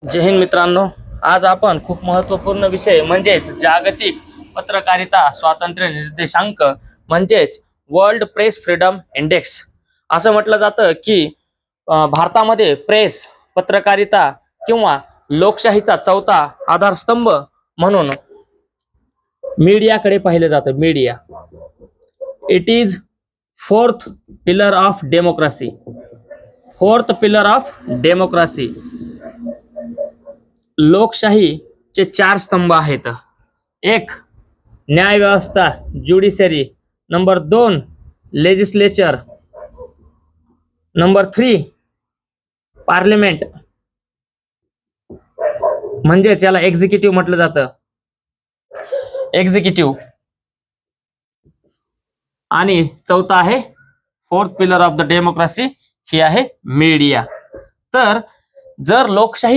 जय हिंद मित्रांनो, आज आपण खूप महत्त्वपूर्ण विषय म्हणजेच जागतिक पत्रकारिता स्वातंत्र्य निर्देशांक म्हणजेच वर्ल्ड प्रेस फ्रीडम इंडेक्स असं म्हटलं जातं की भारतामध्ये प्रेस पत्रकारिता किंवा लोकशाहीचा चौथा आधारस्तंभ म्हणून मीडियाकडे पाहिलं जातं. Media it is fourth pillar of democracy. Fourth pillar of democracy. लोकशाहीचे चार स्तंभ आहेत. एक न्याय व्यवस्था judiciary, number 2 legislature, number 3 parliament म्हणजे याला एक्झिक्युटिव्ह म्हटलं जातं. एक्झिक्युटिव्ह आणि चौथा आहे fourth pillar of the democracy, ही आहे मीडिया. तर जर लोकशाही